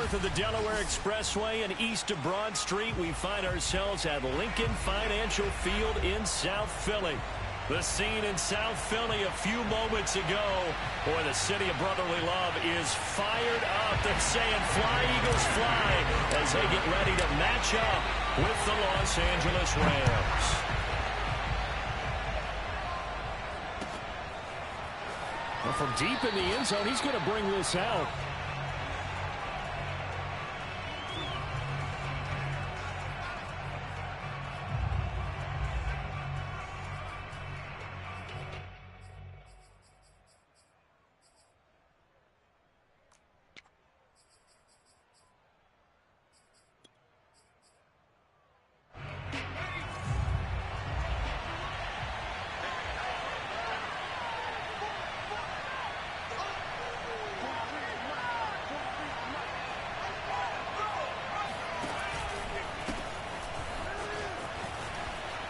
north of the Delaware Expressway and east of Broad Street, we find ourselves at Lincoln Financial Field in South Philly. The scene in South Philly a few moments ago. Boy, the city of brotherly love is fired up. They're saying fly, Eagles, fly, as they get ready to match up with the Los Angeles Rams. Well, from deep in the end zone, he's going to bring this out.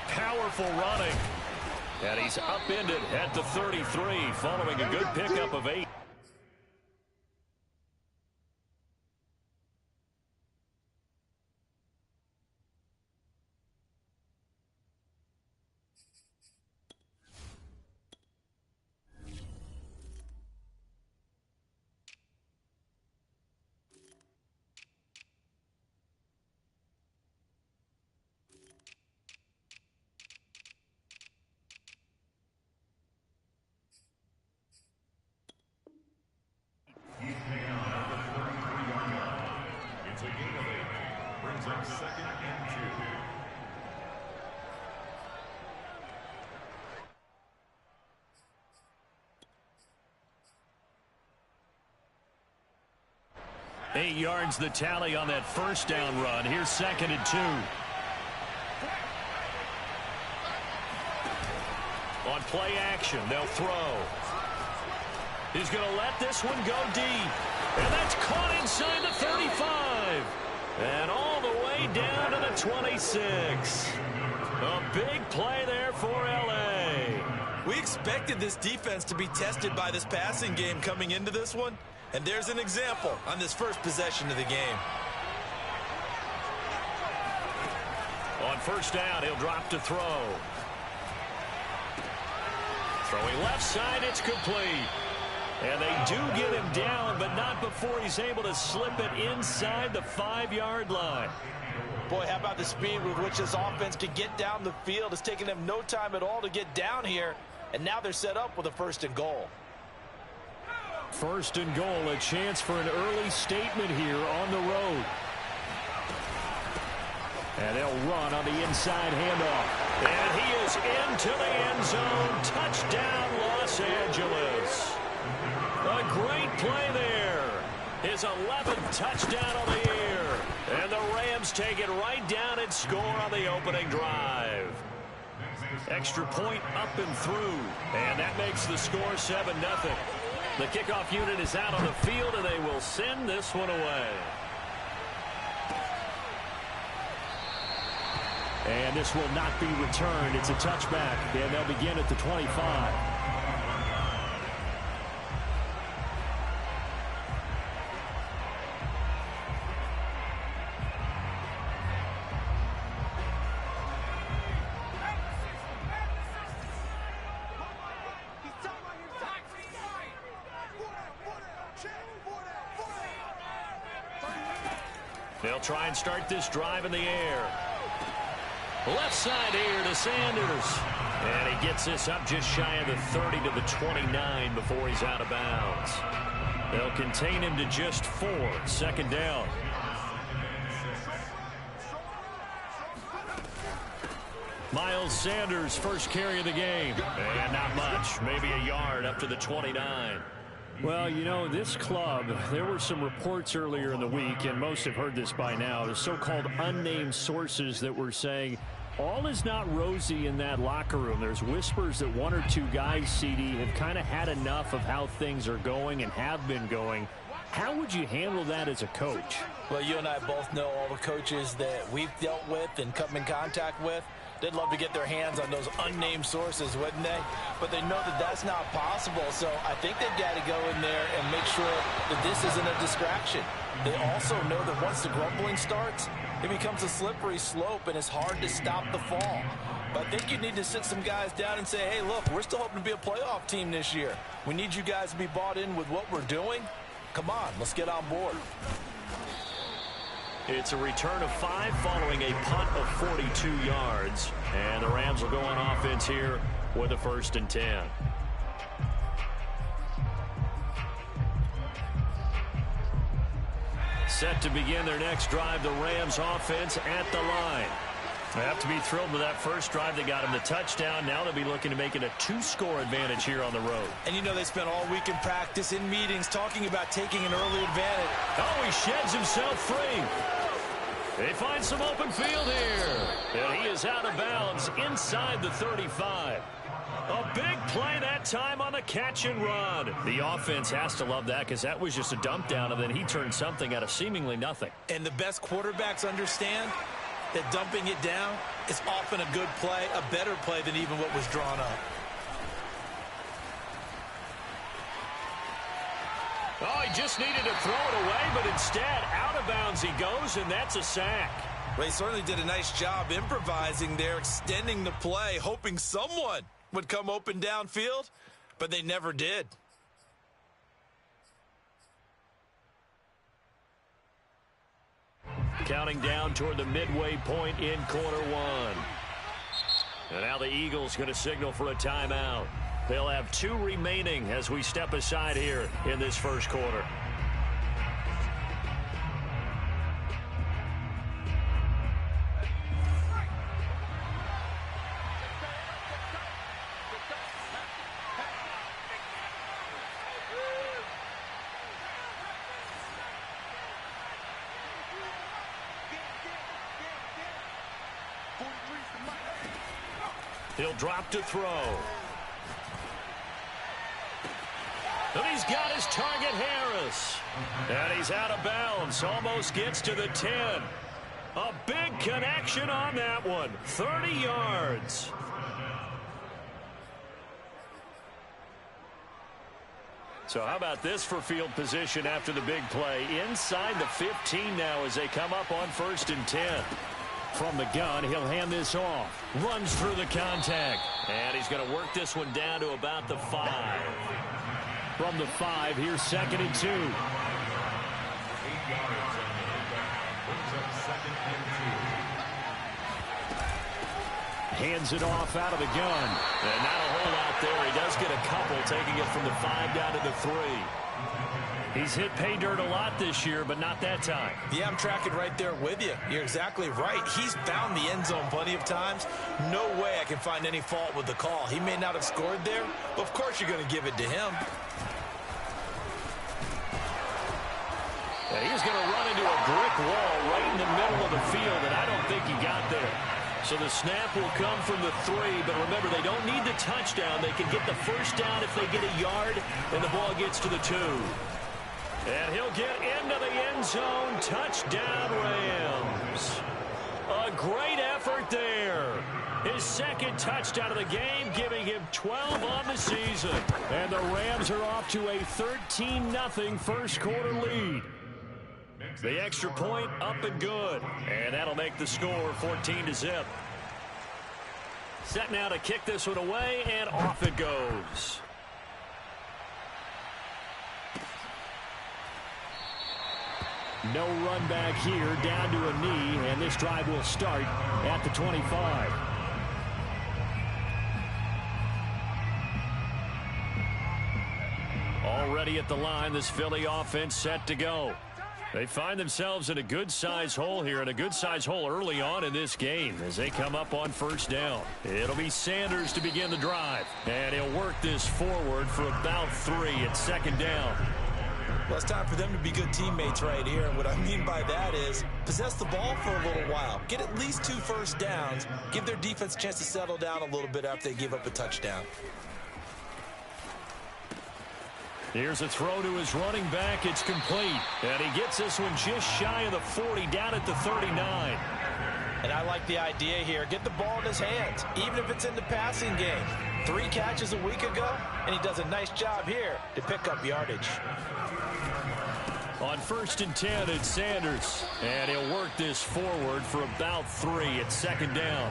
Powerful running. And he's upended at the 33 following a good pickup of 8. Eight yards the tally on that first down run. Here's 2nd and 2. On play action, they'll throw. He's going to let this one go deep. And that's caught inside the 35. And all the way down to the 26. A big play there for L.A. We expected this defense to be tested by this passing game coming into this one. And there's an example on this first possession of the game. On first down, he'll drop to throw. Throwing left side, it's complete. And they do get him down, but not before he's able to slip it inside the 5-yard line. Boy, how about the speed with which this offense can get down the field? It's taken them no time at all to get down here. And now they're set up with a 1st and goal. 1st and goal, a chance for an early statement here on the road. And they'll run on the inside handoff. And he is into the end zone. Touchdown, Los Angeles. A great play there. His 11th touchdown of the year. And the Rams take it right down and score on the opening drive. Extra point up and through. And that makes the score 7-0. The kickoff unit is out on the field, and they will send this one away. And this will not be returned. It's a touchback, and they'll begin at the 25. They'll try and start this drive in the air. Left side here to Sanders. And he gets this up just shy of the 30 to the 29 before he's out of bounds. They'll contain him to just 4. 2nd down. Miles Sanders, first carry of the game. And not much. Maybe a yard up to the 29. Well, you know, this club, there were some reports earlier in the week, and most have heard this by now, the so-called unnamed sources that were saying all is not rosy in that locker room. There's whispers that 1 or 2 guys, CD, have kind of had enough of how things are going and have been going. How would you handle that as a coach? Well, you and I both know all the coaches that we've dealt with and come in contact with. They'd love to get their hands on those unnamed sources, wouldn't they? But they know that that's not possible, so I think they've got to go in there and make sure that this isn't a distraction. They also know that once the grumbling starts, it becomes a slippery slope, and it's hard to stop the fall. But I think you need to sit some guys down and say, hey, look, we're still hoping to be a playoff team this year. We need you guys to be bought in with what we're doing. Come on, let's get on board. It's a return of 5 following a punt of 42 yards. And the Rams will go on offense here with a 1st and 10. Set to begin their next drive, the Rams offense at the line. They have to be thrilled with that first drive. They got him the touchdown. Now they'll be looking to make it a 2-score advantage here on the road. And you know they spent all week in practice, in meetings, talking about taking an early advantage. Oh, he sheds himself free. They find some open field here. And he is out of bounds inside the 35. A big play that time on the catch and run. The offense has to love that because that was just a dump down, and then he turned something out of seemingly nothing. And the best quarterbacks understand that dumping it down is often a good play, a better play than even what was drawn up. Oh, he just needed to throw it away, but instead, out of bounds he goes, and that's a sack. Well, he certainly did a nice job improvising there, extending the play, hoping someone would come open downfield, but they never did. Counting down toward the midway point in quarter 1. And now the Eagles going to signal for a timeout. They'll have 2 remaining as we step aside here in this first quarter. He'll drop to throw. And he's got his target, Harris. And he's out of bounds. Almost gets to the 10. A big connection on that one. 30 yards. So how about this for field position after the big play? Inside the 15 now as they come up on 1st and 10. From the gun, he'll hand this off. Runs through the contact. And he's going to work this one down to about the 5. From the 5, here's 2nd and 2. Hands it off out of the gun. And not a whole lot there. He does get a couple, taking it from the 5 down to the 3. He's hit pay dirt a lot this year, but not that time. Yeah, I'm tracking right there with you. You're exactly right. He's found the end zone plenty of times. No way I can find any fault with the call. He may not have scored there, but of course you're going to give it to him. And he's going to run into a brick wall right in the middle of the field, and I don't think he got there. So the snap will come from the 3, but remember, they don't need the touchdown. They can get the first down if they get a yard, and the ball gets to the 2. And he'll get into the end zone. Touchdown, Rams. A great effort there. His 2nd touchdown of the game, giving him 12 on the season. And the Rams are off to a 13-0 first quarter lead. The extra point up and good. And that'll make the score 14-0. Set now to kick this one away, and off it goes. No run back here, down to a knee, and this drive will start at the 25. Already at the line, this Philly offense set to go. They find themselves in a good-size hole here, and a good-size hole early on in this game as they come up on 1st down. It'll be Sanders to begin the drive, and he'll work this forward for about 3 at 2nd down. Well, it's time for them to be good teammates right here. And what I mean by that is possess the ball for a little while. Get at least 2 first downs. Give their defense a chance to settle down a little bit after they give up a touchdown. Here's a throw to his running back. It's complete. And he gets this one just shy of the 40, down at the 39. And I like the idea here. Get the ball in his hands, even if it's in the passing game. 3 catches a week ago, and he does a nice job here to pick up yardage. On 1st and 10, it's Sanders. And he'll work this forward for about 3 at 2nd down.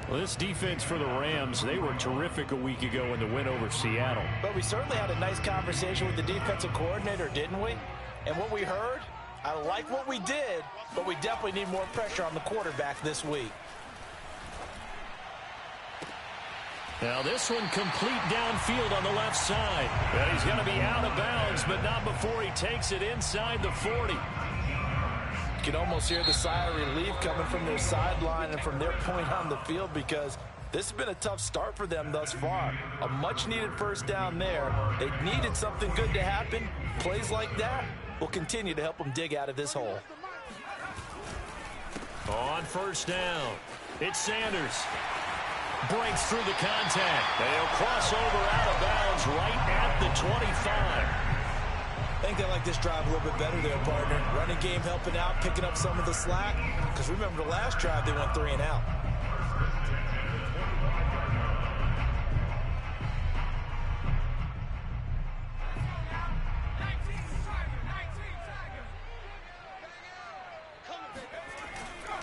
Well, this defense for the Rams, they were terrific a week ago in the win over Seattle. But we certainly had a nice conversation with the defensive coordinator, didn't we? And what we heard, I like what we did, but we definitely need more pressure on the quarterback this week. Now this one complete downfield on the left side. And he's going to be out of bounds, but not before he takes it inside the 40. You can almost hear the sigh of relief coming from their sideline and from their point on the field, because this has been a tough start for them thus far. A much-needed first down there. They needed something good to happen. Plays like that will continue to help them dig out of this hole. On 1st down, it's Sanders. Breaks through the contact. They'll cross over out of bounds right at the 25. I think they like this drive a little bit better there, partner. Running game helping out, picking up some of the slack. Because remember the last drive, they went 3 and out.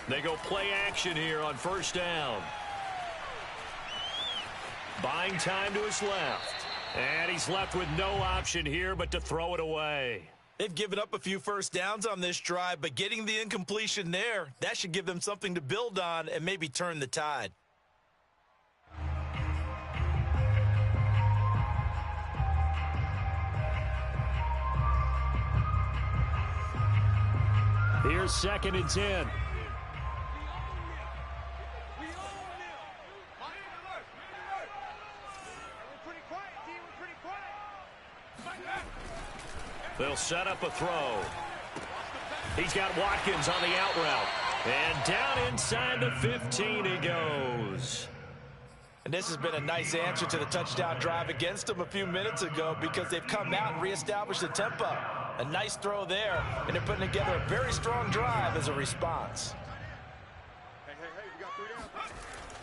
They go play action here on 1st down. Buying time to his left. And he's left with no option here but to throw it away. They've given up a few first downs on this drive, but getting the incompletion there, that should give them something to build on and maybe turn the tide. Here's 2nd and 10. They'll set up a throw. He's got Watkins on the out route. And down inside the 15 he goes. And this has been a nice answer to the touchdown drive against them a few minutes ago, because they've come out and reestablished the tempo. A nice throw there, and they're putting together a very strong drive as a response.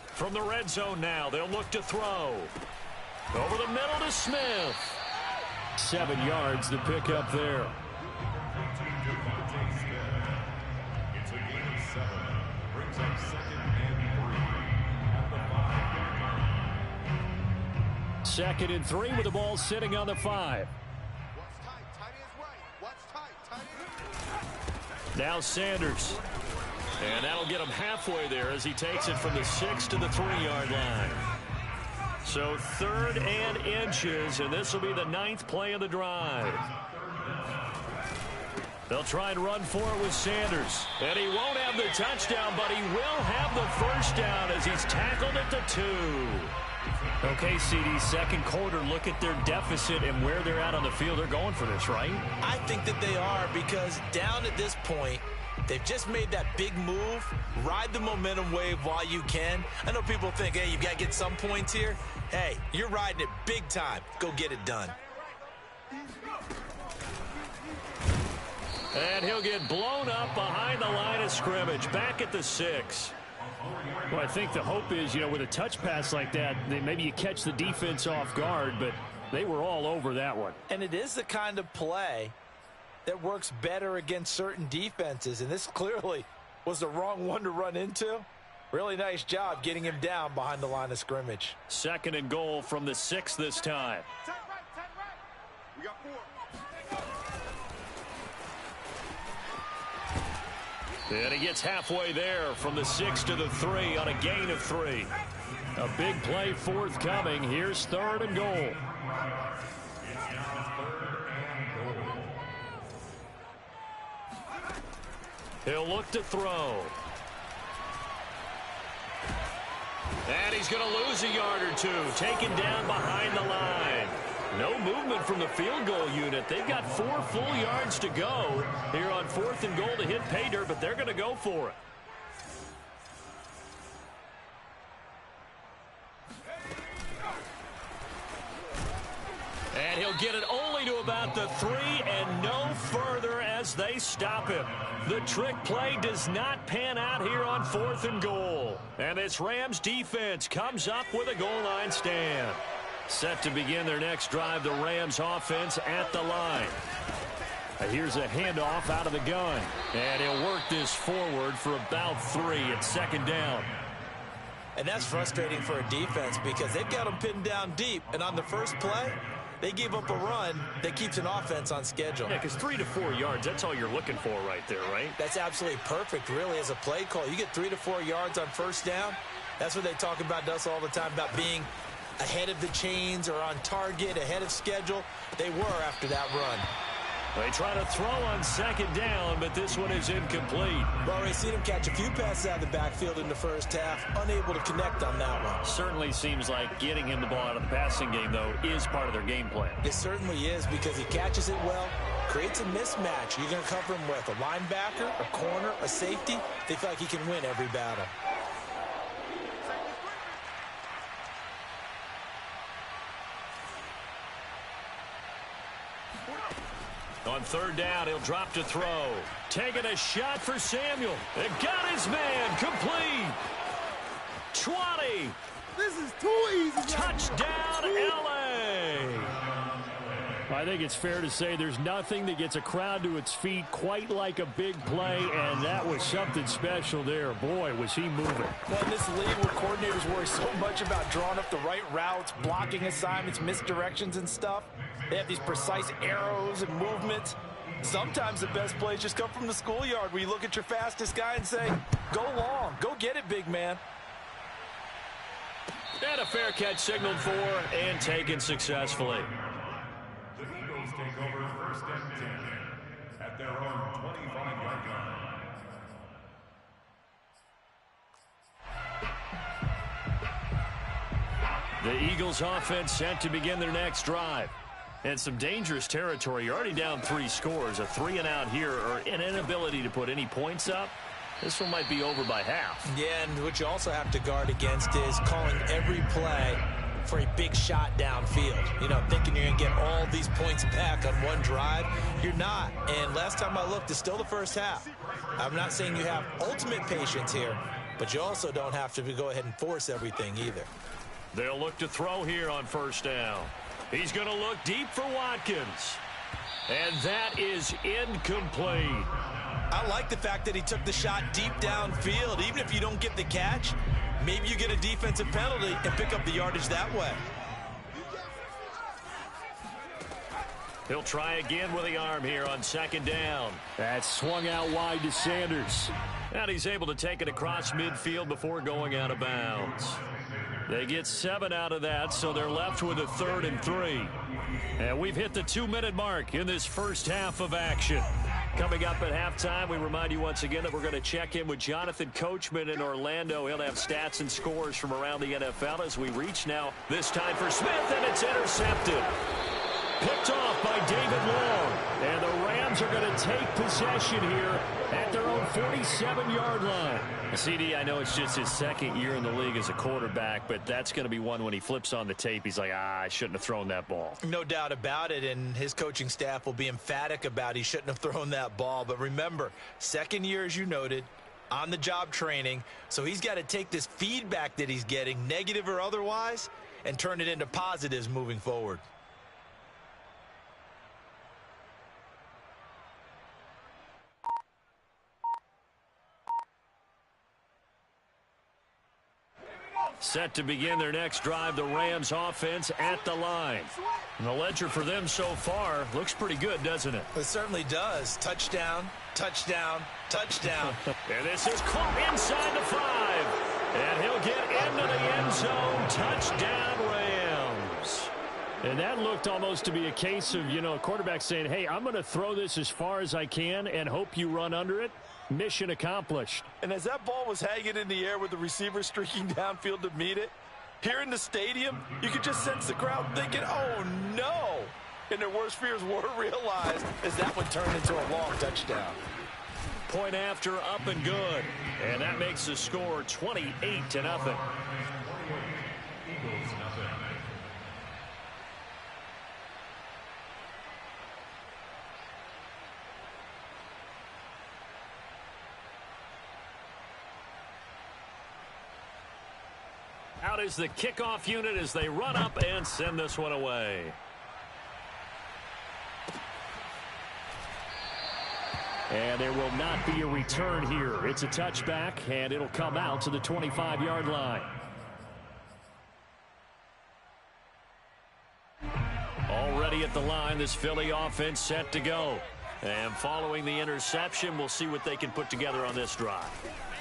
From the red zone now, they'll look to throw. Over the middle to Smith. 7 yards to pick up there. It's a gain of 7. Brings up 2nd and 3. 2nd and 3 with the ball sitting on the 5. Now Sanders. And that'll get him halfway there as he takes it from the 6 to the 3-yard line. So 3rd and inches, and this will be the 9th play of the drive. They'll try and run for it with Sanders. And he won't have the touchdown, but he will have the first down as he's tackled at the 2. Okay, CD, 2nd quarter, look at their deficit and where they're at on the field. They're going for this, right? I think that they are, because down at this point, they've just made that big move. Ride the momentum wave while you can. I know people think, hey, you've got to get some points here. Hey, you're riding it big time. Go get it done. And he'll get blown up behind the line of scrimmage, back at the 6. Well, I think the hope is, with a touch pass like that, maybe you catch the defense off guard, but they were all over that one. And it is the kind of play that works better against certain defenses, and this clearly was the wrong one to run into. Really nice job getting him down behind the line of scrimmage. 2nd and goal from the 6 this time. Tight right. We got 4. And he gets halfway there from the 6 to the 3 on a gain of 3. A big play forthcoming. Here's 3rd and goal. He'll look to throw. And he's going to lose a yard or 2. Taken down behind the line. No movement from the field goal unit. They've got 4 full yards to go here on 4th and goal to hit pay dirt, but they're going to go for it. And he'll get it only to about the 3 and no further as they stop him. The trick play does not pan out here on 4th and goal. And this Rams defense comes up with a goal line stand. Set to begin their next drive, the Rams offense at the line. Here's a handoff out of the gun. And he'll work this forward for about 3 at 2nd down. And that's frustrating for a defense because they've got them pinned down deep. And on the first play, they gave up a run that keeps an offense on schedule. Yeah, because 3 to 4 yards, that's all you're looking for right there, right? That's absolutely perfect, really, as a play call. You get 3 to 4 yards on first down. That's what they talk about us all the time, about being ahead of the chains or on target, ahead of schedule. They were after that run. They try to throw on 2nd down, but this one is incomplete. We've already seen him catch a few passes out of the backfield in the first half, unable to connect on that one. Certainly seems like getting him the ball out of the passing game, though, is part of their game plan. It certainly is because he catches it well, creates a mismatch. You're going to cover him with a linebacker, a corner, a safety. They feel like he can win every battle. On 3rd down, he'll drop to throw. Taking a shot for Samuel. It got his man. Complete. 20. This is too easy. Touchdown, L.A. I think it's fair to say there's nothing that gets a crowd to its feet quite like a big play, and that was something special there. Boy, was he moving. Well, in this league where coordinators worry so much about drawing up the right routes, blocking assignments, misdirections and stuff, they have these precise arrows and movements. Sometimes the best plays just come from the schoolyard where you look at your fastest guy and say, go long, go get it, big man. And a fair catch signaled for and taken successfully. The Eagles take over 1st and 10 at their own 25-yard line. The Eagles offense set to begin their next drive. And some dangerous territory. You're already down 3 scores. A 3 and out here, or an inability to put any points up. This one might be over by half. Yeah, and what you also have to guard against is calling every play for a big shot downfield. You know, thinking you're going to get all these points back on one drive. You're not. And last time I looked, it's still the first half. I'm not saying you have ultimate patience here, but you also don't have to go ahead and force everything either. They'll look to throw here on 1st down. He's going to look deep for Watkins. And that is incomplete. I like the fact that he took the shot deep downfield. Even if you don't get the catch, maybe you get a defensive penalty and pick up the yardage that way. He'll try again with the arm here on 2nd down. That swung out wide to Sanders. And he's able to take it across midfield before going out of bounds. They get 7 out of that, so they're left with a 3rd and 3. And we've hit the 2-minute mark in this first half of action. Coming up at halftime, we remind you once again that we're going to check in with Jonathan Coachman in Orlando. He'll have stats and scores from around the NFL as we reach now. This time for Smith, and it's intercepted. Picked off by David Long. And the Rams are going to take possession here at their own 47-yard line. CD, I know it's just his 2nd year in the league as a quarterback, but that's going to be one when he flips on the tape, he's like, I shouldn't have thrown that ball. No doubt about it, and his coaching staff will be emphatic about he shouldn't have thrown that ball. But remember, 2nd year, as you noted, on-the-job training, so he's got to take this feedback that he's getting, negative or otherwise, and turn it into positives moving forward. Set to begin their next drive, the Rams offense at the line. And the ledger for them so far looks pretty good, doesn't it? It certainly does. Touchdown, touchdown, touchdown. And this is caught inside the 5. And he'll get into the end zone. Touchdown, Rams. And that looked almost to be a case of, a quarterback saying, hey, I'm going to throw this as far as I can and hope you run under it. Mission accomplished. And as that ball was hanging in the air with the receiver streaking downfield to meet it, here in the stadium, you could just sense the crowd thinking, oh, no. And their worst fears were realized as that one turned into a long touchdown. Point after, up and good. And that makes the score 28-0. Out is the kickoff unit as they run up and send this one away. And there will not be a return here. It's a touchback, and it'll come out to the 25-yard line. Already at the line, this Philly offense set to go. And following the interception, we'll see what they can put together on this drive.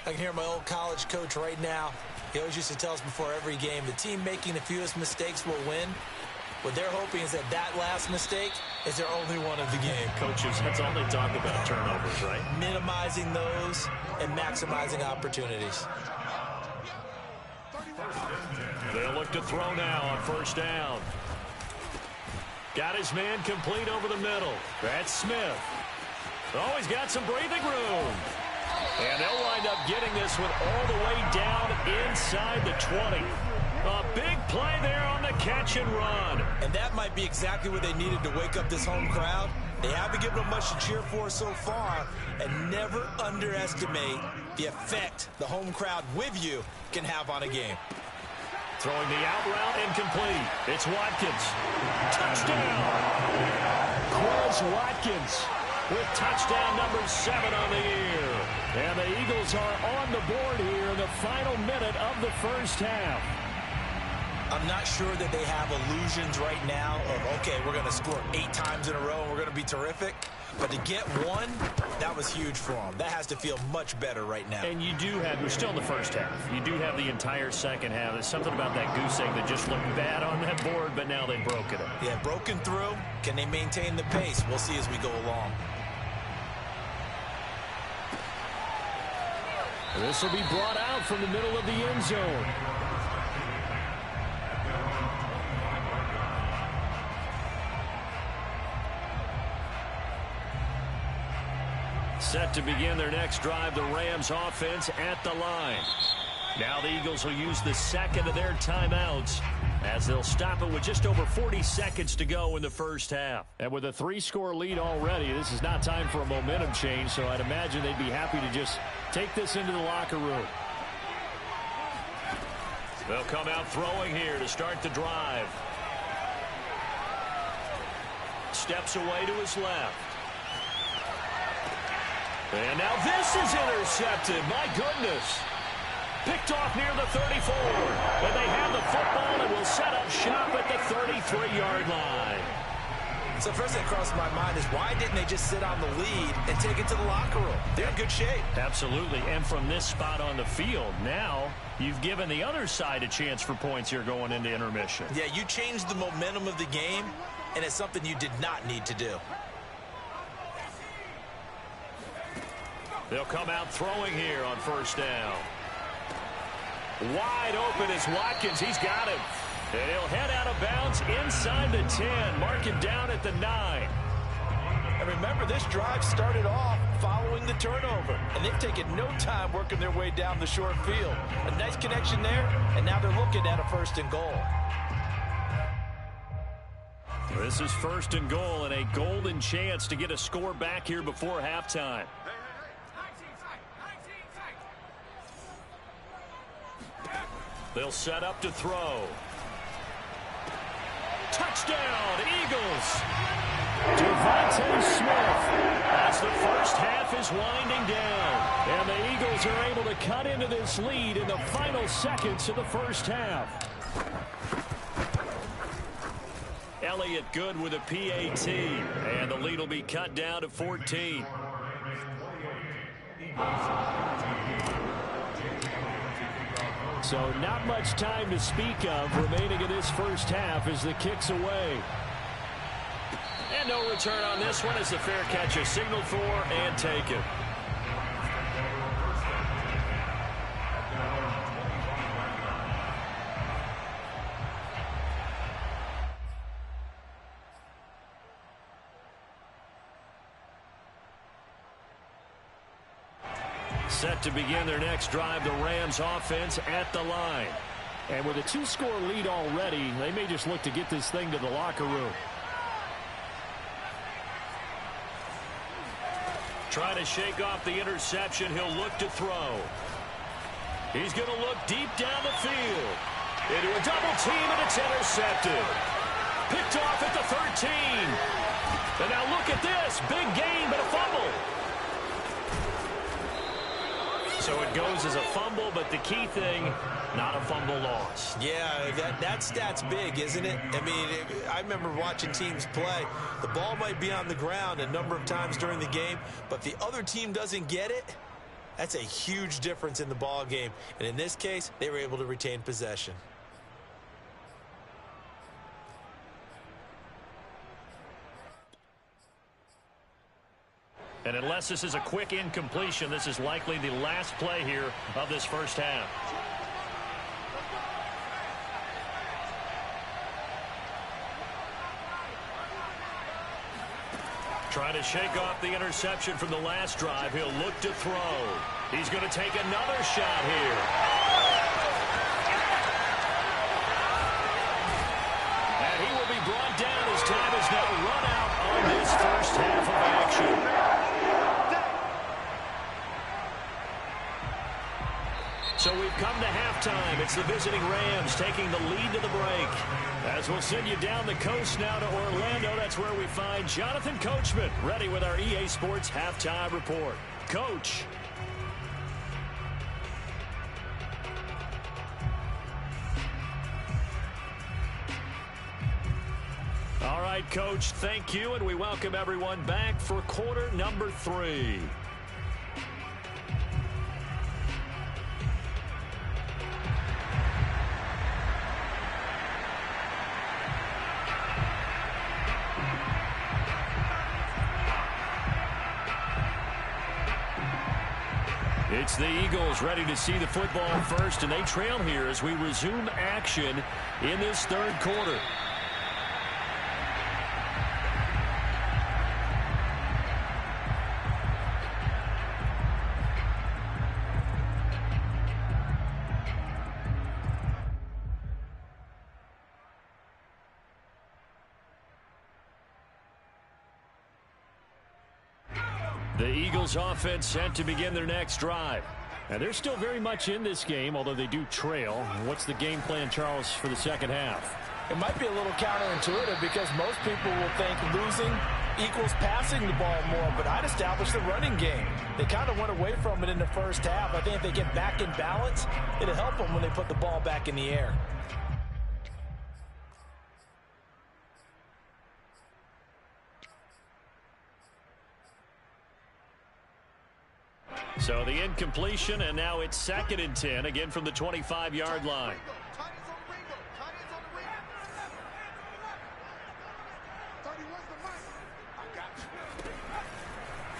I can hear my old college coach right now. He always used to tell us before every game, the team making the fewest mistakes will win. What they're hoping is that that last mistake is their only one of the game. Coaches, that's all they talk about, turnovers, right? Minimizing those and maximizing opportunities. They'll look to throw now on first down. Got his man complete over the middle. That's Smith. Oh, he's got some breathing room. And they'll wind up getting this one all the way down inside the 20. A big play there on the catch and run. And that might be exactly what they needed to wake up this home crowd. They haven't given them much to cheer for so far. And never underestimate the effect the home crowd with you can have on a game. Throwing the out route incomplete. It's Watkins. Touchdown. Quez Watkins with touchdown number 7 on the year. And the Eagles are on the board here in the final minute of the first half. I'm not sure that they have illusions right now of, okay, we're going to score 8 times in a row and we're going to be terrific. But to get one, that was huge for them. That has to feel much better right now. And you do have, we're still in the first half. You do have the entire second half. There's something about that goose egg that just looked bad on that board, but now they've broken it. Yeah, broken through. Can they maintain the pace? We'll see as we go along. This will be brought out from the middle of the end zone. Set to begin their next drive, the Rams offense at the line. Now the Eagles will use the second of their timeouts as they'll stop it with just over 40 seconds to go in the first half. And with a 3-score lead already, this is not time for a momentum change, so I'd imagine they'd be happy to just take this into the locker room. They'll come out throwing here to start the drive. Steps away to his left. And now this is intercepted. My goodness. Picked off near the 34. And they have the football and will set up shop at the 33-yard line. So first thing that crossed my mind is why didn't they just sit on the lead and take it to the locker room? They're in good shape. Absolutely. And from this spot on the field, now you've given the other side a chance for points here going into intermission. Yeah, you changed the momentum of the game, and it's something you did not need to do. They'll come out throwing here on first down. Wide open is Watkins. He's got him. And he'll head out of bounds inside the 10. Mark him down at the 9. And remember, this drive started off following the turnover. And they've taken no time working their way down the short field. A nice connection there, and now they're looking at a 1st and goal. This is 1st and goal and a golden chance to get a score back here before halftime. They'll set up to throw. Touchdown, Eagles! Devontae Smith. As the first half is winding down. And the Eagles are able to cut into this lead in the final seconds of the first half. Elliott good with a PAT. And the lead will be cut down to 14. So not much time to speak of remaining in this first half as the kick's away. And no return on this one as the fair catch is signaled for and taken. Set to begin their next drive, the Rams offense at the line. And with a 2-score lead already, they may just look to get this thing to the locker room. Trying to shake off the interception. He'll look to throw. He's going to look deep down the field. Into a double team, and it's intercepted. Picked off at the 13. And now look at this. Big gain, but a fumble. So it goes as a fumble, but the key thing, not a fumble loss. Yeah, that stat's big, isn't it? I mean, I remember watching teams play. The ball might be on the ground a number of times during the game, but if the other team doesn't get it, that's a huge difference in the ball game. And in this case, they were able to retain possession. And unless this is a quick incompletion, this is likely the last play here of this first half. Trying to shake off the interception from the last drive. He'll look to throw. He's going to take another shot here. And he will be brought down as time is now run out on this first half of action. So we've come to halftime. It's the visiting Rams taking the lead to the break. As we'll send you down the coast now to Orlando, that's where we find Jonathan Coachman ready with our EA Sports Halftime Report. Coach. All right, Coach, thank you, and we welcome everyone back for quarter number 3. It's the Eagles ready to see the football first, and they trail here as we resume action in this third quarter. The Eagles offense set to begin their next drive. And they're still very much in this game, although they do trail. What's the game plan, Charles, for the second half? It might be a little counterintuitive because most people will think losing equals passing the ball more, but I'd establish the running game. They kind of went away from it in the first half. I think if they get back in balance, it'll help them when they put the ball back in the air. So the incompletion, and now it's 2nd and 10, again from the 25-yard line.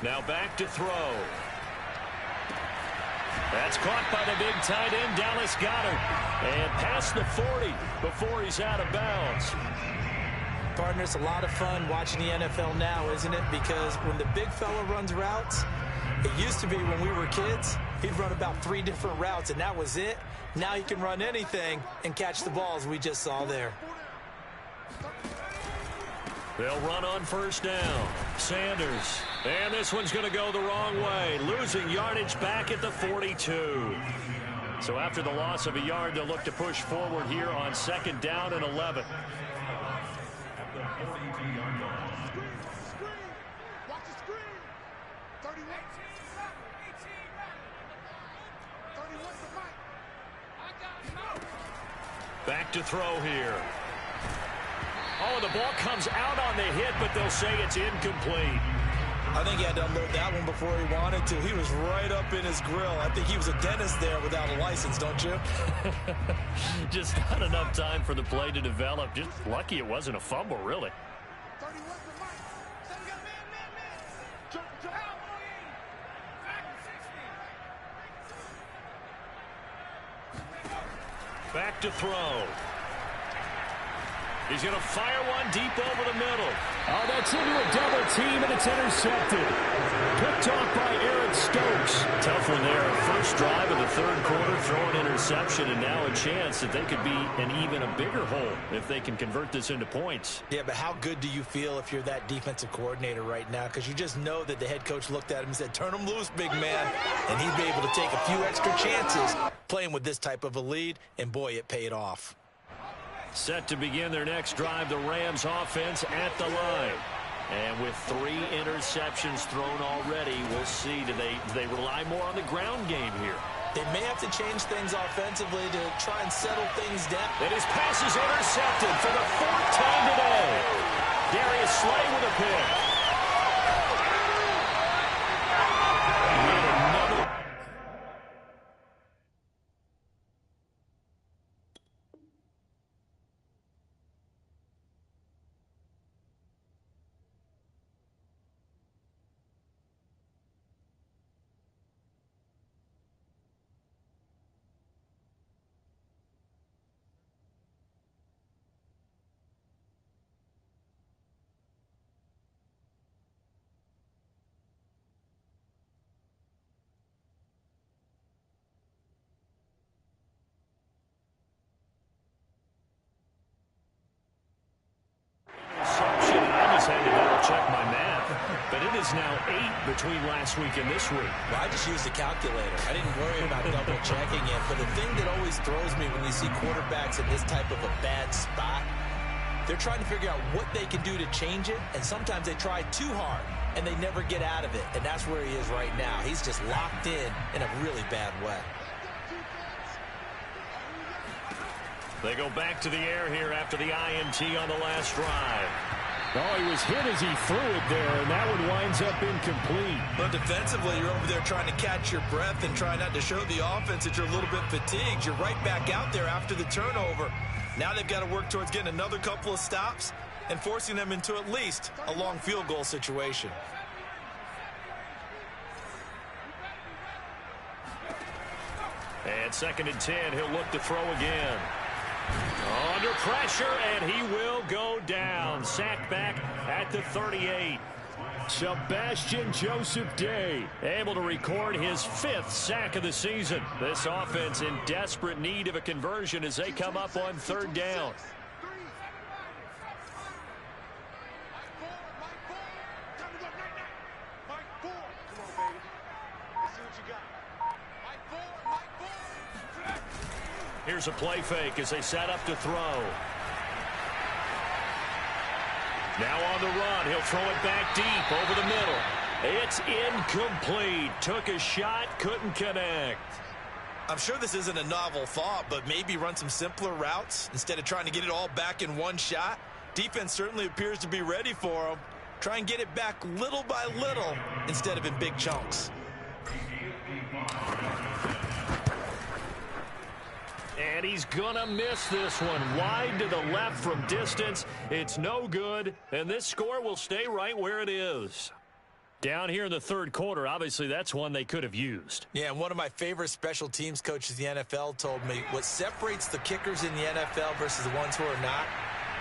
Now back to throw. That's caught by the big tight end, Dallas Goedert. And past the 40 before he's out of bounds. Partner, it's a lot of fun watching the NFL now, isn't it? Because when the big fella runs routes, it used to be when we were kids, he'd run about 3 different routes, and that was it. Now he can run anything and catch the balls we just saw there. They'll run on first down. Sanders. And this one's going to go the wrong way. Losing yardage back at the 42. So after the loss of a yard, they'll look to push forward here on 2nd down and 11. Back to throw here. Oh, the ball comes out on the hit, but they'll say it's incomplete. I think he had to unload that one before he wanted to. He was right up in his grill. I think he was a dentist there without a license, don't you? Just not enough time for the play to develop. Just lucky it wasn't a fumble, really. Back to throw. He's going to fire one deep over the middle. Oh, that's into a double team, and it's intercepted. Picked off by Eric Stokes. Tough one there. First drive of the third quarter, throw an interception, and now a chance that they could be in even a bigger hole if they can convert this into points. Yeah, but how good do you feel if you're that defensive coordinator right now? Because you just know that the head coach looked at him and said, turn him loose, big man. And he'd be able to take a few extra chances playing with this type of a lead, and boy, it paid off. Set to begin their next drive, the Rams offense at the line. And with 3 interceptions thrown already, we'll see. Do they rely more on the ground game here? They may have to change things offensively to try and settle things down. And his pass is intercepted for the 4th time today. Darius Slay with a pick. Check my math, but it is now 8 between last week and this week. Well, I just used a calculator. I didn't worry about double checking it, but the thing that always throws me when you see quarterbacks in this type of a bad spot, they're trying to figure out what they can do to change it, and sometimes they try too hard, and they never get out of it, and that's where he is right now. He's just locked in a really bad way. They go back to the air here after the INT on the last drive. Oh, he was hit as he threw it there, and that one winds up incomplete. But defensively, you're over there trying to catch your breath and try not to show the offense that you're a little bit fatigued. You're right back out there after the turnover. Now they've got to work towards getting another couple of stops and forcing them into at least a long field goal situation. And 2nd and 10, he'll look to throw again. Under pressure, and he will go down. Sacked back at the 38. Sebastian Joseph Day able to record his 5th sack of the season. This offense in desperate need of a conversion as they come up on 3rd down. Here's a play fake as they set up to throw. Now on the run. He'll throw it back deep over the middle. It's incomplete. Took a shot, couldn't connect. I'm sure this isn't a novel thought, but maybe run some simpler routes instead of trying to get it all back in one shot. Defense certainly appears to be ready for him. Try and get it back little by little instead of in big chunks. And he's going to miss this one. Wide to the left from distance. It's no good, and this score will stay right where it is. Down here in the 3rd quarter, obviously that's one they could have used. Yeah, and one of my favorite special teams coaches in the NFL told me what separates the kickers in the NFL versus the ones who are not,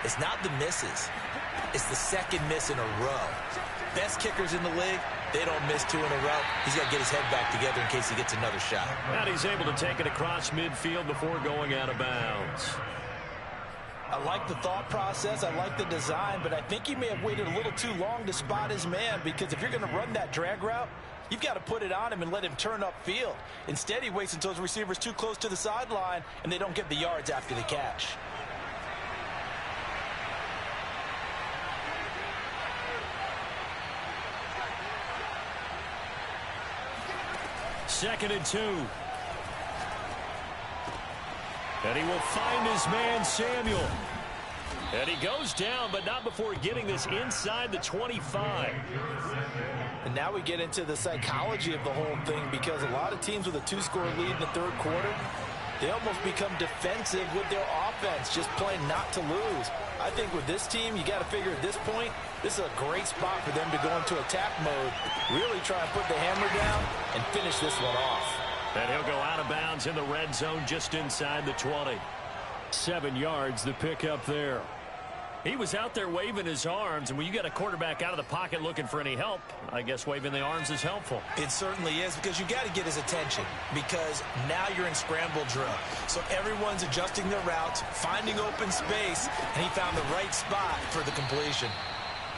it's not the misses. It's the 2nd miss in a row. Best kickers in the league, they don't miss 2 in a row. He's got to get his head back together in case he gets another shot. And he's able to take it across midfield before going out of bounds. I like the thought process. I like the design, but I think he may have waited a little too long to spot his man, because if you're going to run that drag route, you've got to put it on him and let him turn upfield. Instead, he waits until his receiver's too close to the sideline, and they don't get the yards after the catch. Second and 2. And he will find his man, Samuel. And he goes down, but not before getting this inside the 25. And now we get into the psychology of the whole thing, because a lot of teams with a 2-score lead in the 3rd quarter, they almost become defensive with their offense, just playing not to lose. I think with this team, you got to figure at this point, this is a great spot for them to go into attack mode, really try and put the hammer down and finish this one off. And he'll go out of bounds in the red zone just inside the 20. 7 yards, the pickup there. He was out there waving his arms, and when you got a quarterback out of the pocket looking for any help, I guess waving the arms is helpful. It certainly is, because you got to get his attention, because now you're in scramble drill. So everyone's adjusting their routes, finding open space, and he found the right spot for the completion.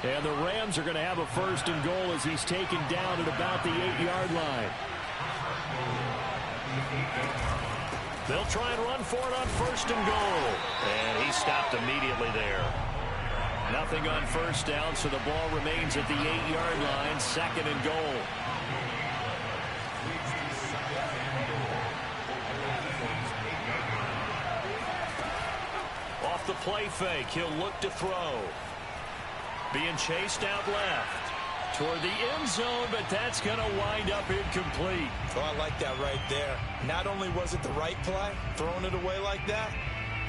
And the Rams are going to have a 1st and goal as he's taken down at about the 8-yard line. They'll try and run for it on 1st and goal. And he stopped immediately there. Nothing on 1st down, so the ball remains at the 8-yard line, 2nd and goal. Off the play fake, he'll look to throw. Being chased out left toward the end zone, but that's going to wind up incomplete. Oh, I like that right there. Not only was it the right play, throwing it away like that,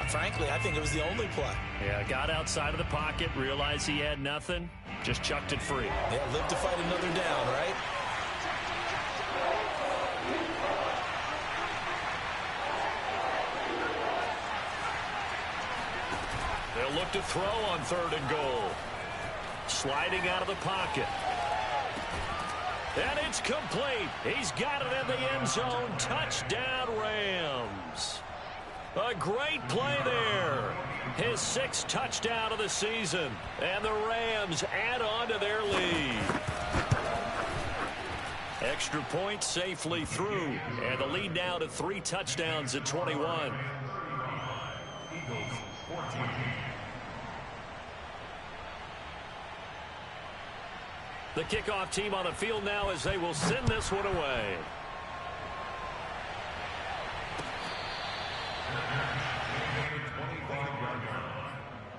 frankly, I think it was the only play. Yeah, got outside of the pocket, realized he had nothing, just chucked it free. Yeah, live to fight another down, right? They'll look to throw on 3rd and goal. Sliding out of the pocket. And it's complete. He's got it in the end zone. Touchdown, Rams. A great play there. His 6th touchdown of the season. And the Rams add on to their lead. Extra point safely through. And the lead now to 3 touchdowns at 21. The kickoff team on the field now as they will send this one away.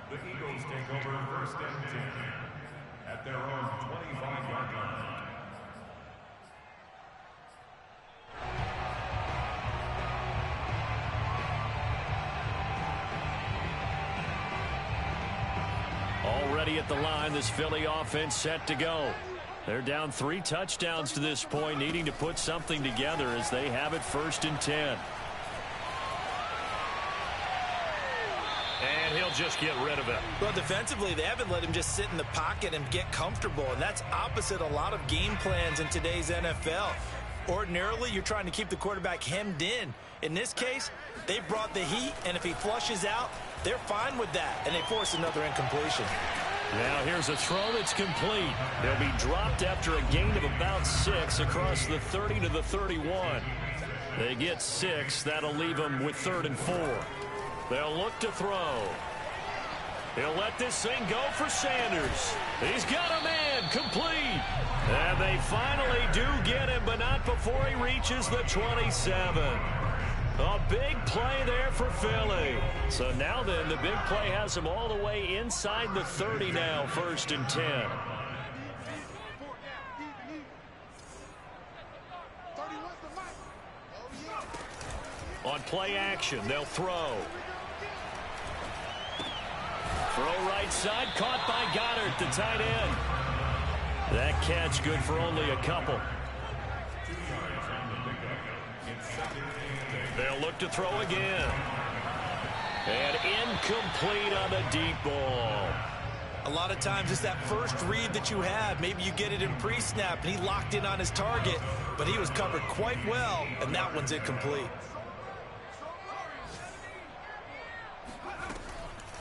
The Eagles take over 1st and 10 at their own 25-yard line. Already at the line, this Philly offense set to go. They're down 3 touchdowns to this point, needing to put something together as they have it 1st and 10. And he'll just get rid of it. Well, defensively, they haven't let him just sit in the pocket and get comfortable, and that's opposite a lot of game plans in today's NFL. Ordinarily, you're trying to keep the quarterback hemmed in. In this case, they brought the heat, and if he flushes out, they're fine with that, and they force another incompletion. Now here's a throw that's complete. They'll be dropped after a gain of about 6 across the 30 to the 31. They get 6. That'll leave them with 3rd and 4. They'll look to throw. He'll let this thing go for Sanders. He's got a man, complete. And they finally do get him, but not before he reaches the 27. A big play there for Philly. So now then, the big play has him all the way inside the 30 now, 1st and 10. On play action, they'll throw. Throw right side, caught by Goddard, the tight end. That catch good for only a couple. They'll look to throw again. And incomplete on the deep ball. A lot of times it's that first read that you have. Maybe you get it in pre-snap, and he locked in on his target, but he was covered quite well, and that one's incomplete.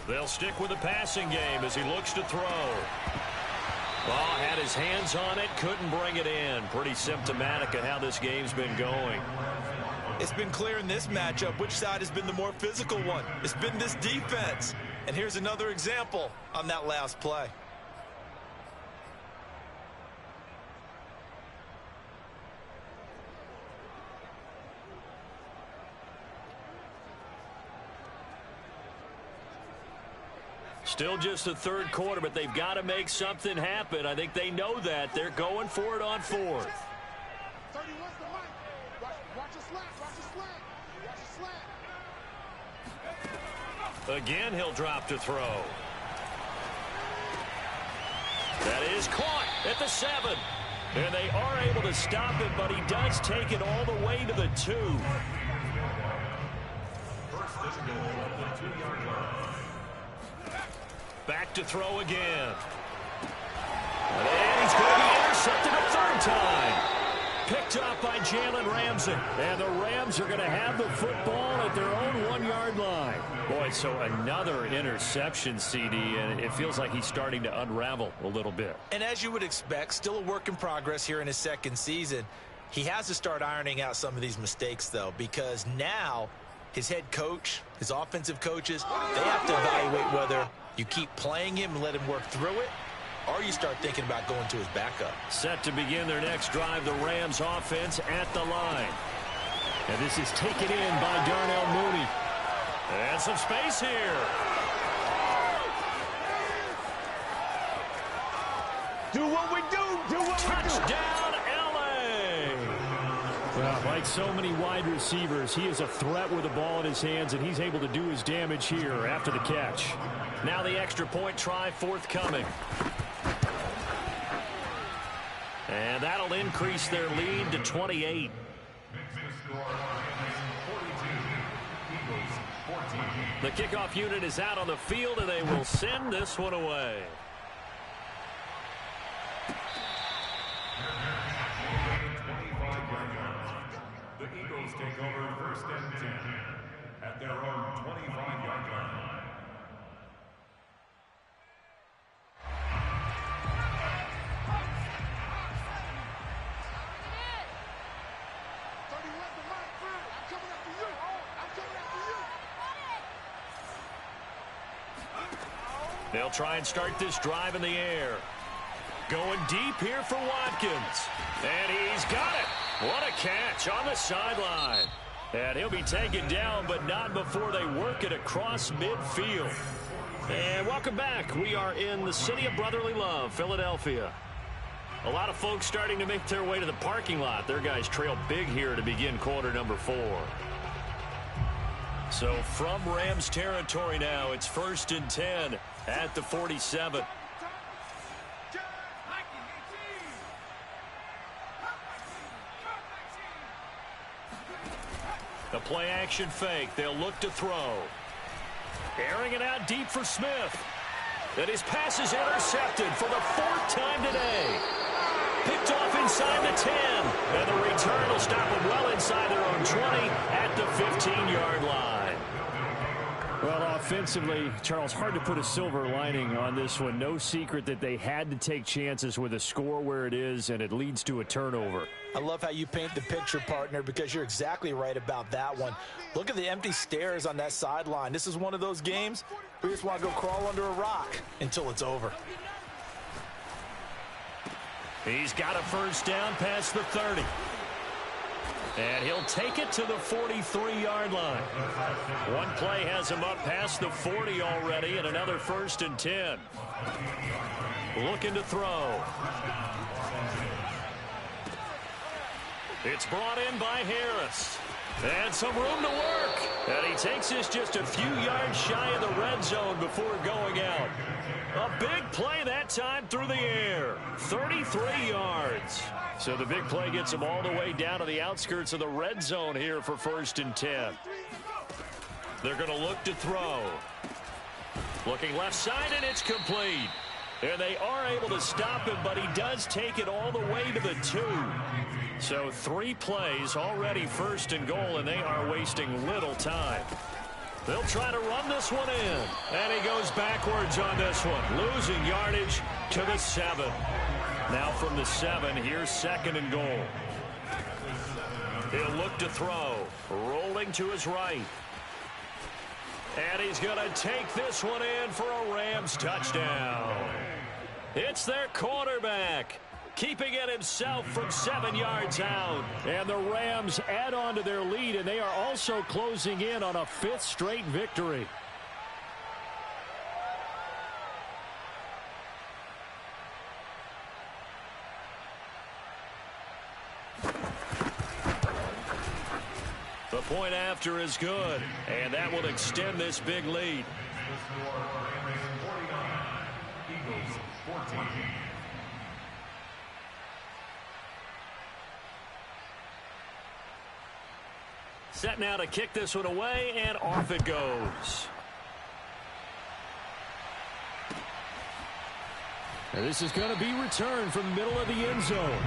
They'll stick with the passing game as he looks to throw. Oh, had his hands on it, couldn't bring it in. Pretty symptomatic of how this game's been going. It's been clear in this matchup which side has been the more physical one. It's been this defense. And here's another example on that last play. Still just the 3rd quarter, but they've got to make something happen. I think they know that. They're going for it on 4th. Again, he'll drop to throw. That is caught at the 7. And they are able to stop it, but he does take it all the way to the 2. Back to throw again. And he's going to be intercepted a third time. Picked up by Jalen Ramsey. And the Rams are going to have the football at their own 1-yard line. Boy, so another interception, CD, and it feels like he's starting to unravel a little bit. And as you would expect, still a work in progress here in his second season. He has to start ironing out some of these mistakes, though, because now his head coach, his offensive coaches, they have to evaluate whether you keep playing him and let him work through it, or you start thinking about going to his backup. Set to begin their next drive, the Rams offense at the line. And this is taken in by Darnell Mooney. And some space here. Do what we do. Do what we do. Touchdown, L.A. Well, like so many wide receivers, he is a threat with the ball in his hands, and he's able to do his damage here after the catch. Now the extra point try forthcoming. And that'll increase their lead to 28. The kickoff unit is out on the field, and they will send this one away. The Eagles take over first and 10 at their own 25-yard line. They'll try and start this drive in the air. Going deep here for Watkins. And he's got it. What a catch on the sideline. And he'll be taken down, but not before they work it across midfield. And welcome back. We are in the city of brotherly love, Philadelphia. A lot of folks starting to make their way to the parking lot. Their guys trail big here to begin quarter number 4. So from Rams territory now, it's first and 10 at the 47. The play action fake. They'll look to throw. Airing it out deep for Smith. And his pass is intercepted for the 4th time today. Picked off inside the 10. And the return will stop them well inside their own 20 at the 15-yard line. Well, offensively, Charles, hard to put a silver lining on this one. No secret that they had to take chances with a score where it is, and it leads to a turnover. I love how you paint the picture, partner, because you're exactly right about that one. Look at the empty stares on that sideline. This is one of those games where you just want to go crawl under a rock until it's over. He's got a first down past the 30. And he'll take it to the 43-yard line. One play has him up past the 40 already, and another first and 10. Looking to throw. It's brought in by Harris. And some room to work. And he takes this just a few yards shy of the red zone before going out. A big play that time through the air. 33 yards. So the big play gets them all the way down to the outskirts of the red zone here for first and 10. They're going to look to throw. Looking left side, and it's complete. And they are able to stop him, but he does take it all the way to the 2. So 3 plays already first and goal, and they are wasting little time. They'll try to run this one in. And he goes backwards on this one, losing yardage to the 7. Now from the 7, here's second and goal. He'll look to throw. Rolling to his right. And he's going to take this one in for a Rams touchdown. It's their quarterback, keeping it himself from 7 yards out. And the Rams add on to their lead, and they are also closing in on a 5th straight victory. The point after is good, and that will extend this big lead. Eagles 14. Set now to kick this one away, and off it goes. And this is going to be returned from the middle of the end zone.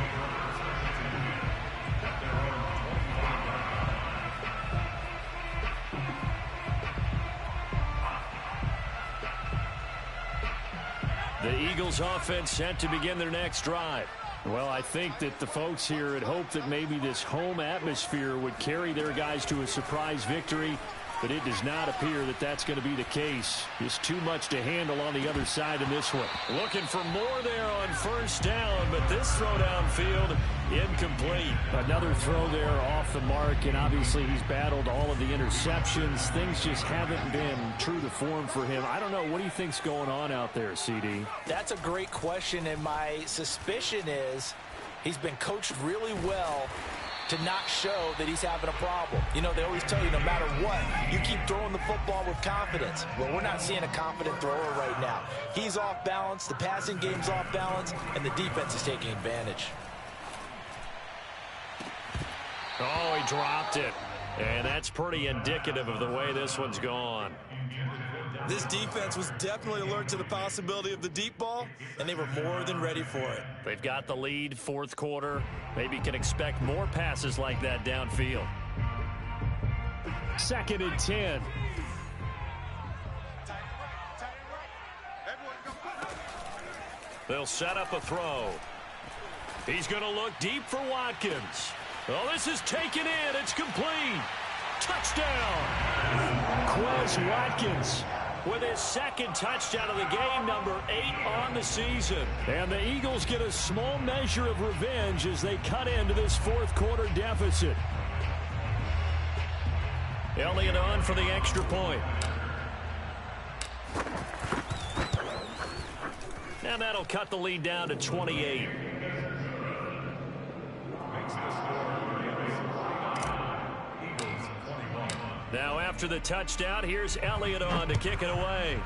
The Eagles offense set to begin their next drive. Well, I think that the folks here had hoped that maybe this home atmosphere would carry their guys to a surprise victory, but it does not appear that that's going to be the case. Just too much to handle on the other side in this one. Looking for more there on first down, but this throw downfield incomplete. Another throw there off the mark, and obviously he's battled all of the interceptions. Things just haven't been true to form for him. I don't know. What do you think's going on out there, CD? That's a great question, and my suspicion is he's been coached really well to not show that he's having a problem. You know, they always tell you no matter what, you keep throwing the football with confidence. Well, we're not seeing a confident thrower right now. He's off balance, the passing game's off balance, and the defense is taking advantage. Oh, he dropped it. And that's pretty indicative of the way this one's gone. This defense was definitely alert to the possibility of the deep ball, and they were more than ready for it. They've got the lead, fourth quarter. Maybe can expect more passes like that downfield. 2nd and 10. They'll set up a throw. He's going to look deep for Watkins. Oh, this is taken in. It's complete. Touchdown. Quez Watkins with his second touchdown of the game, number 8 on the season. And the Eagles get a small measure of revenge as they cut into this fourth quarter deficit. Elliott on for the extra point. And that'll cut the lead down to 28. Now after the touchdown, here's Elliott on to kick it away.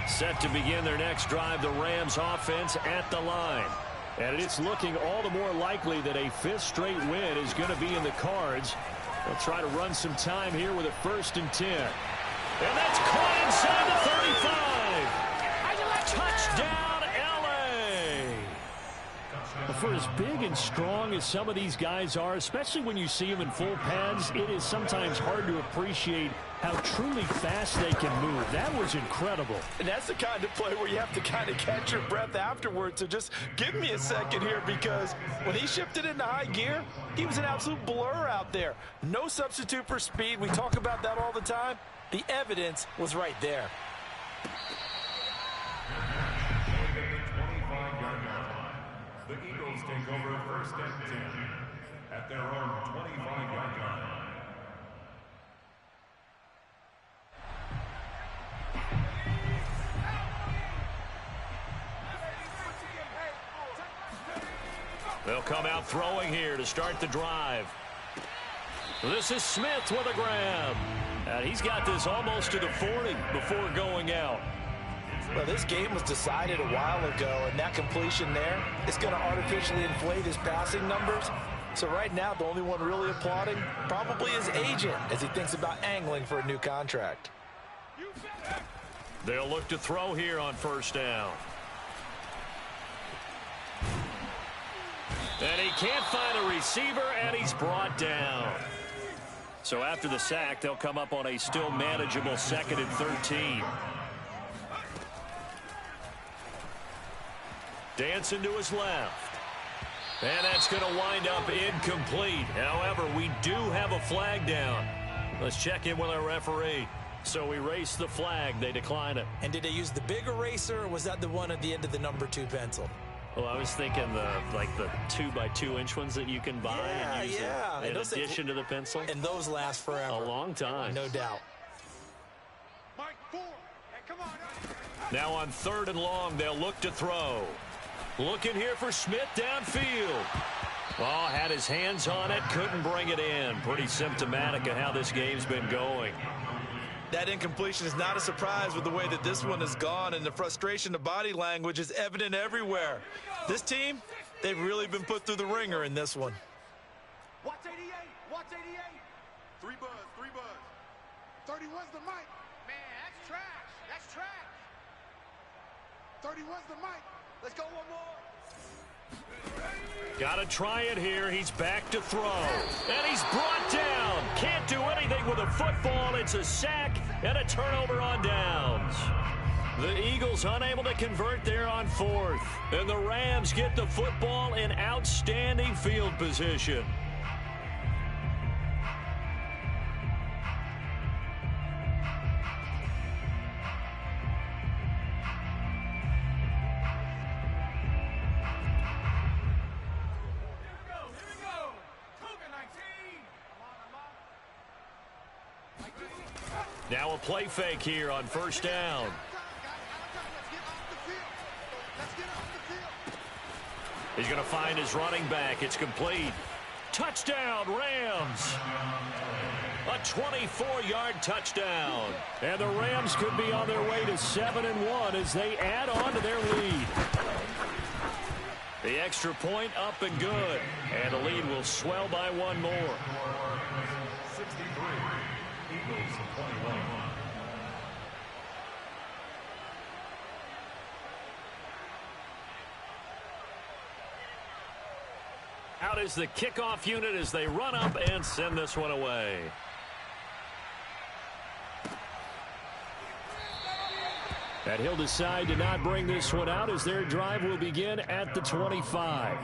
Set to begin their next drive, the Rams offense at the line. And it's looking all the more likely that a 5th straight win is going to be in the cards. They'll try to run some time here with a 1st and 10. And that's caught inside the 35. Touchdown, L.A. For as big and strong as some of these guys are, especially when you see them in full pads, it is sometimes hard to appreciate how truly fast they can move. That was incredible. And that's the kind of play where you have to kind of catch your breath afterwards. So just give me a second here, because when he shifted into high gear, he was an absolute blur out there. No substitute for speed. We talk about that all the time. The evidence was right there. The Eagles take over 1st and 10 at their own 25-yard line. They'll come out throwing here to start the drive. This is Smith with a grab. And he's got this almost to the 40 before going out. Well, this game was decided a while ago, and that completion there is going to artificially inflate his passing numbers. So right now, the only one really applauding probably his agent as he thinks about angling for a new contract. They'll look to throw here on 1st down. And he can't find a receiver, and he's brought down. So after the sack, they'll come up on a still manageable 2nd and 13. Dancing to his left. And that's going to wind up incomplete. However, we do have a flag down. Let's check in with our referee. So we erase the flag. They decline it. And did they use the big eraser, or was that the one at the end of the number 2 pencil? Well, I was thinking the 2x2-inch ones that you can buy and use in addition to the pencil. And those last forever. A long time. No doubt. Now on 3rd and long, they'll look to throw. Looking here for Smith downfield. Oh, had his hands on it, couldn't bring it in. Pretty symptomatic of how this game's been going. That incompletion is not a surprise with the way that this one has gone, and the frustration, the body language is evident everywhere. This team, they've really been put through the ringer in this one. Watch 88. Watch 88. 3 buzz. 31's the mic. Man, that's trash. That's trash. 31's the mic. Let's go one more. Got to try it here. He's back to throw. And he's brought down. Can't do anything with a football. It's a sack and a turnover on downs. The Eagles unable to convert there on 4th. And the Rams get the football in outstanding field position. Now a play fake here on 1st down. He's going to find his running back. It's complete. Touchdown, Rams. A 24-yard touchdown. And the Rams could be on their way to 7-1 as they add on to their lead. The extra point up and good. And the lead will swell by one more. 63, Eagles 21. Out is the kickoff unit as they run up and send this one away. And he'll decide to not bring this one out as their drive will begin at the 25.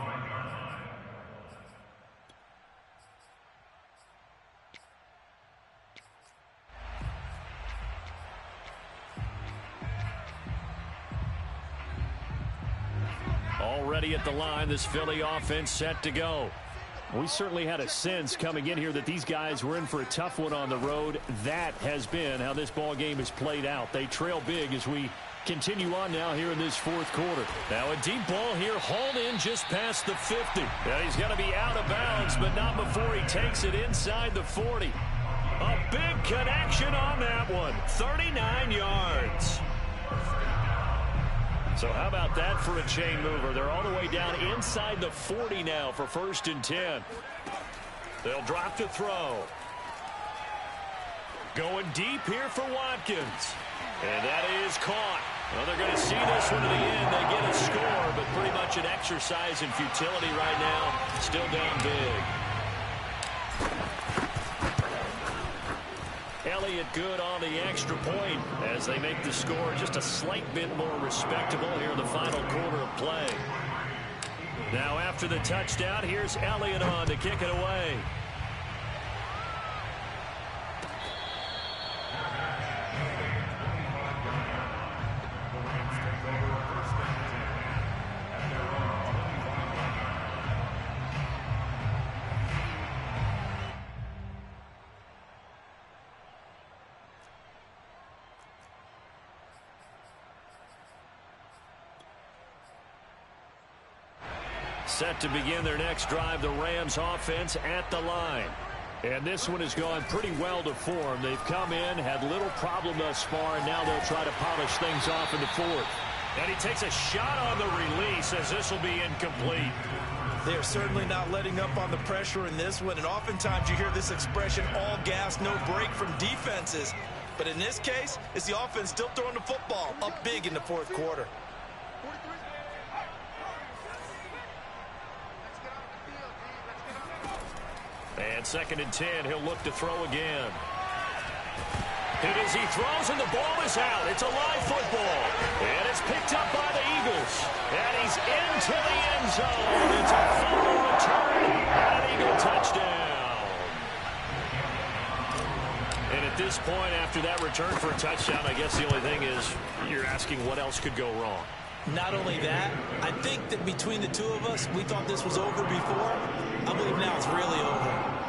Already at the line, this Philly offense set to go. We certainly had a sense coming in here that these guys were in for a tough one on the road. That has been how this ball game has played out. They trail big as we continue on now here in this 4th quarter. Now a deep ball here hauled in just past the 50. And he's going to be out of bounds, but not before he takes it inside the 40. A big connection on that one. 39 yards. So how about that for a chain mover? They're all the way down inside the 40 now for 1st and 10. They'll drop to throw. Going deep here for Watkins. And that is caught. Well, they're going to see this one to the end. They get a score, but pretty much an exercise in futility right now. Still down big. Elliott good on the extra point as they make the score just a slight bit more respectable here in the final quarter of play. Now after the touchdown, here's Elliott on to kick it away. Set to begin their next drive, the Rams offense at the line. And this one has gone pretty well to form. They've come in, had little problem thus far, and now they'll try to polish things off in the 4th. And he takes a shot on the release as this will be incomplete. They're certainly not letting up on the pressure in this one, and oftentimes you hear this expression, all gas, no break from defenses. But in this case, it's the offense still throwing the football up big in the 4th quarter. And 2nd and 10, he'll look to throw again. And as he throws and the ball is out, it's a live football. And it's picked up by the Eagles. And he's into the end zone. It's a fumble return and an Eagle touchdown. And at this point, after that return for a touchdown, I guess the only thing is you're asking what else could go wrong. Not only that, I think that between the two of us, we thought this was over before. I believe now it's really over.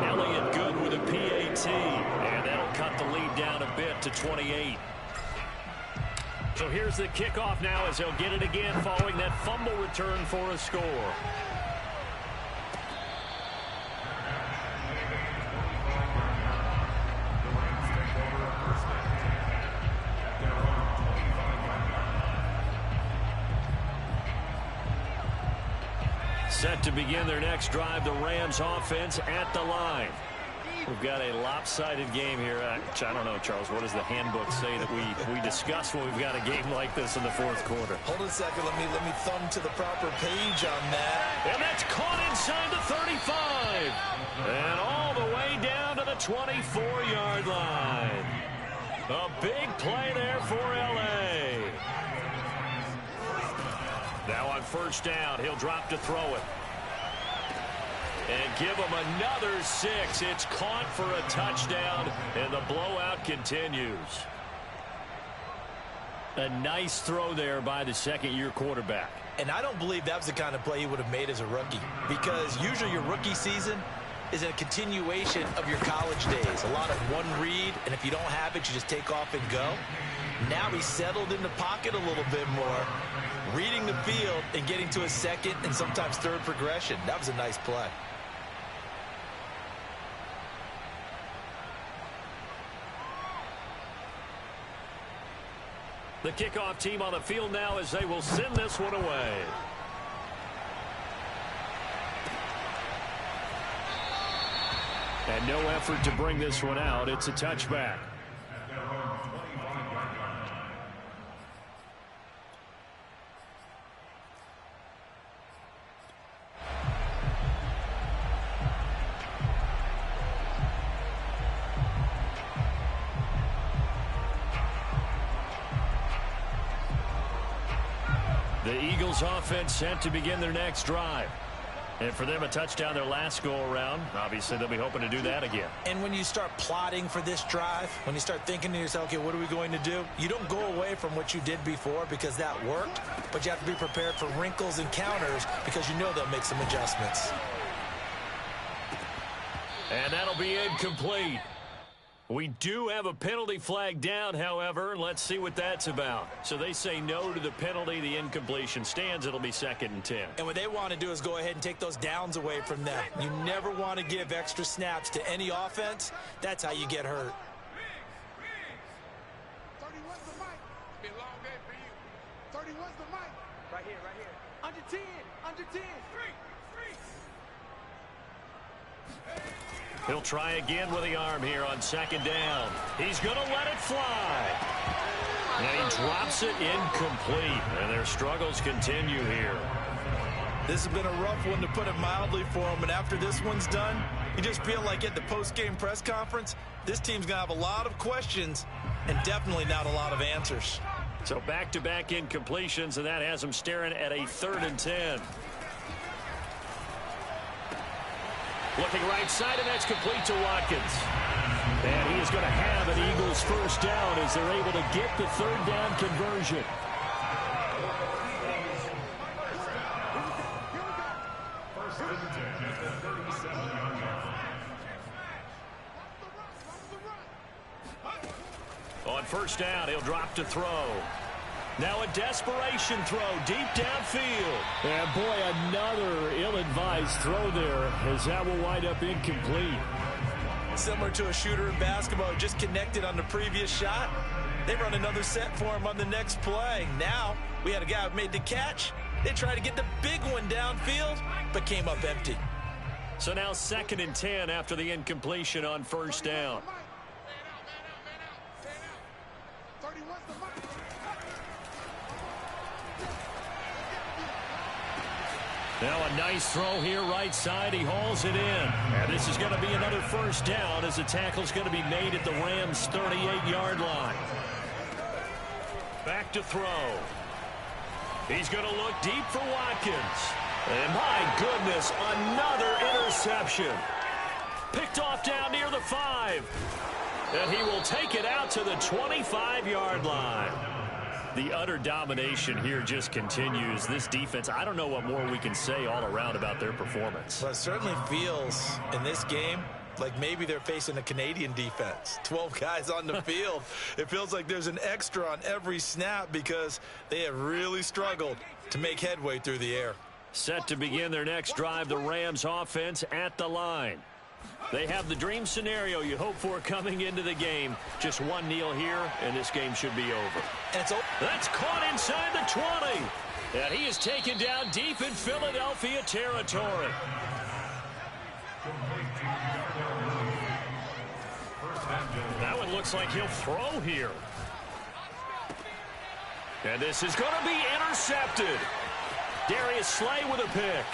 Elliott good with a PAT, and that'll cut the lead down a bit to 28. So here's the kickoff now as they'll get it again following that fumble return for a score. Set to begin their next drive, the Rams offense at the line. We've got a lopsided game here. I don't know, Charles, what does the handbook say that we discuss when we've got a game like this in the fourth quarter? Hold on a second. Let me thumb to the proper page on that. And that's caught inside the 35. And all the way down to the 24-yard line. A big play there for L.A. Now on first down, he'll drop to throw it. And give him another 6. It's caught for a touchdown, and the blowout continues. A nice throw there by the second-year quarterback. And I don't believe that was the kind of play he would have made as a rookie, because usually your rookie season is a continuation of your college days. A lot of one read, and if you don't have it, you just take off and go. Now he's settled in the pocket a little bit more, reading the field and getting to a second and sometimes third progression. That was a nice play. The kickoff team on the field now as they will send this one away. And no effort to bring this one out. It's a touchback. The Eagles offense set to begin their next drive. And for them, a touchdown their last go-around. Obviously, they'll be hoping to do that again. And when you start plotting for this drive, when you start thinking to yourself, okay, what are we going to do? You don't go away from what you did before because that worked, but you have to be prepared for wrinkles and counters because you know they'll make some adjustments. And that'll be incomplete. We do have a penalty flag down, however. Let's see what that's about. So they say no to the penalty. The incompletion stands. It'll be 2nd and 10. And what they want to do is go ahead and take those downs away from them. You never want to give extra snaps to any offense. That's how you get hurt. 31's the mic. Be a long day for you. 31's the mic. Right here, right here. Under 10, under 10. He'll try again with the arm here on 2nd down. He's going to let it fly. And he drops it incomplete. And their struggles continue here. This has been a rough one, to put it mildly, for him. And after this one's done, you just feel like at the post-game press conference, this team's going to have a lot of questions and definitely not a lot of answers. So back-to-back incompletions, and that has them staring at a 3rd and 10. Looking right side, and that's complete to Watkins. And he is going to have an Eagles first down as they're able to get the 3rd down conversion. On first down, he'll drop to throw. Now a desperation throw deep downfield. And boy, another ill-advised throw there as that will wind up incomplete. Similar to a shooter in basketball who just connected on the previous shot. They run another set for him on the next play. Now we had a guy who made the catch. They tried to get the big one downfield, but came up empty. So now 2nd and 10 after the incompletion on first down. Now a nice throw here right side. He hauls it in. And this is going to be another first down as the tackle's going to be made at the Rams' 38-yard line. Back to throw. He's going to look deep for Watkins. And my goodness, another interception. Picked off down near the 5. And he will take it out to the 25-yard line. The utter domination here just continues. This defense, I don't know what more we can say all around about their performance. Well, it certainly feels in this game like maybe they're facing a Canadian defense. 12 guys on the field. It feels like there's an extra on every snap because they have really struggled to make headway through the air. Set to begin their next drive, the Rams offense at the line. They have the dream scenario you hope for coming into the game. Just one kneel here, and this game should be over. And it's over. That's caught inside the 20. And he is taken down deep in Philadelphia territory. That one looks like he'll throw here. And this is going to be intercepted. Darius Slay with a pick.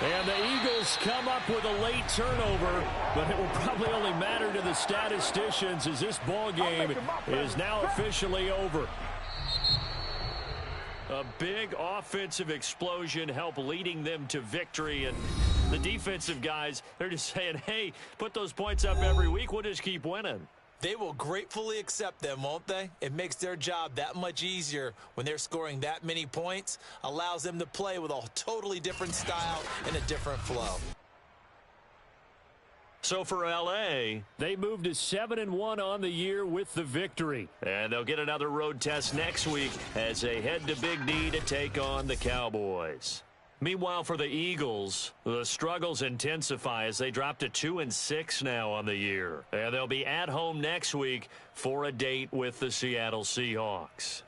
And the Eagles come up with a late turnover, but it will probably only matter to the statisticians as this ball game is now officially over. A big offensive explosion helped leading them to victory, and the defensive guys, they're just saying, hey, put those points up every week, we'll just keep winning. They will gratefully accept them, won't they? It makes their job that much easier when they're scoring that many points, allows them to play with a totally different style and a different flow. So for L.A., they moved to 7-1 on the year with the victory. And they'll get another road test next week as they head to Big D to take on the Cowboys. Meanwhile, for the Eagles, the struggles intensify as they drop to 2-6 now on the year. And they'll be at home next week for a date with the Seattle Seahawks.